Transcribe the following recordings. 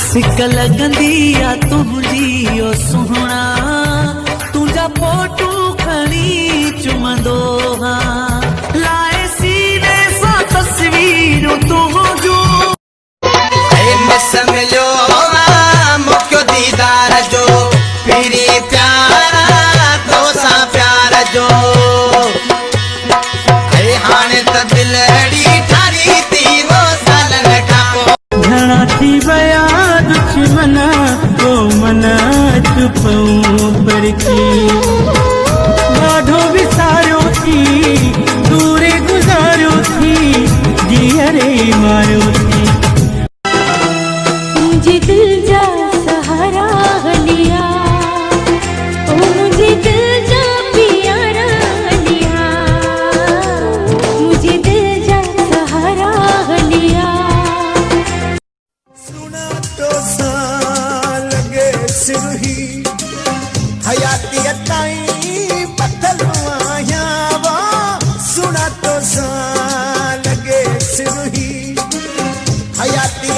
सिक लगंदी आ तुझी ओ सुहणा तुझा फोटू खणी चुमंदो हाँ लाए सीने सा तस्वीर तुझो मिलो मुख्यो दीदार जो पीरी प्यारा दोसा प्यार जो हाणे त दिलड़ी ठारी थी वो सालन खां घणा थी वया दुश्मन को मना चुपऊं पर की ॾाढो विसारियो थी दूरे गुज़ारियो थी जीअरे मारियो थी मुझे दिल जा सहारा लिया ओ मुझे दिल जा प्यारा लिया मुझे दिल जा सहारा लिया सुना तो सा लगे सिरही हयाती ताई बदलवाया वा सुना तो सा लगे सिरही हयाती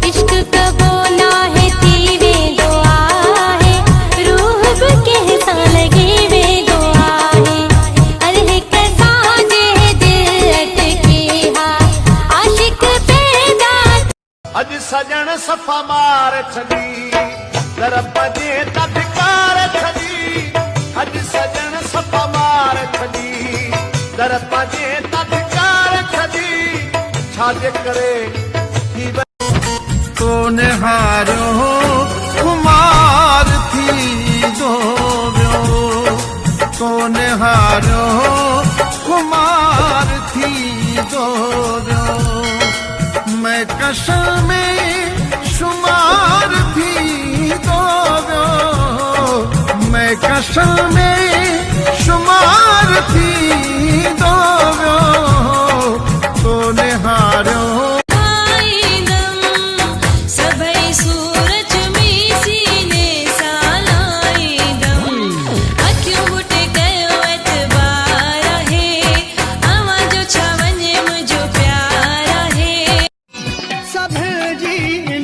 इश्क कबो ना है तीवे दुआ है रूह के सा लगे वे दुआ है अरे कैसा जे दिल अटके हा आशिक पैदा अज सजन सफा मार छदी दर पजे तदकार छदी अज सजन सफा मार छदी दर पजे तदकार छदी छाजे करे कोन हारो कुमार थी दो कोन हारो कुमार थी दो मैं कसम में शुमार थी दो मैं कसम में शुमार थी दो कोन हारो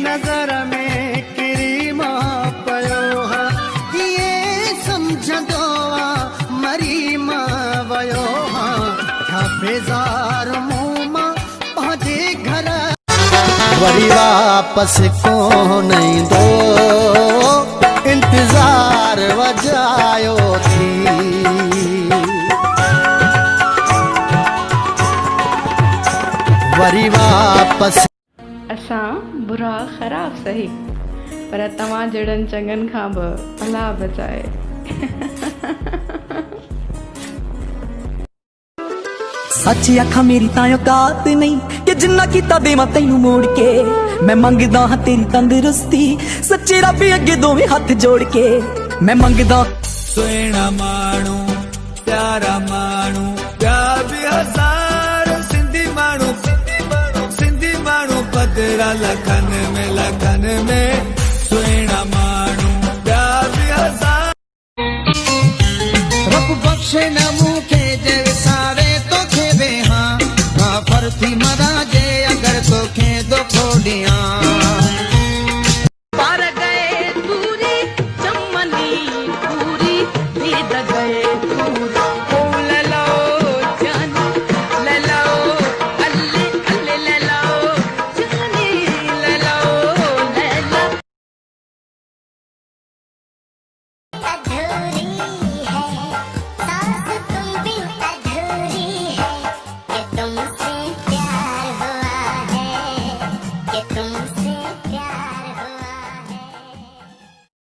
नजर में किरीमा पयो समझो मरीमा वयो बेजार मुँह पहुँचे घर वरी वापस को नहीं दो इंतजार वजायो थी वरी वापस असां बुरा ख़राब सही पर तव्हां जड़न चङन खां बि अलाह बचाए। सच्ची अखा मेरी तायो कात नहीं कि जिन्ना कीता देवा तैनू मोड़ के मैं मंगदा हां तेरी तंदुरुस्ती सच्चे रब अगे दोवें हाथ जोड़ के मैं मंगदा सुहिणा माण्हू प्यारा माण्हू प्यार भी हजार सिंधी माण्हू पदरा लखन में सुहिणा माण्हू प्यार भी हजार रब बख्शे न मूंखे जे विसारे तोखे वेहां काफ़र थी मरां जे अगर तोखे दुखो ॾियां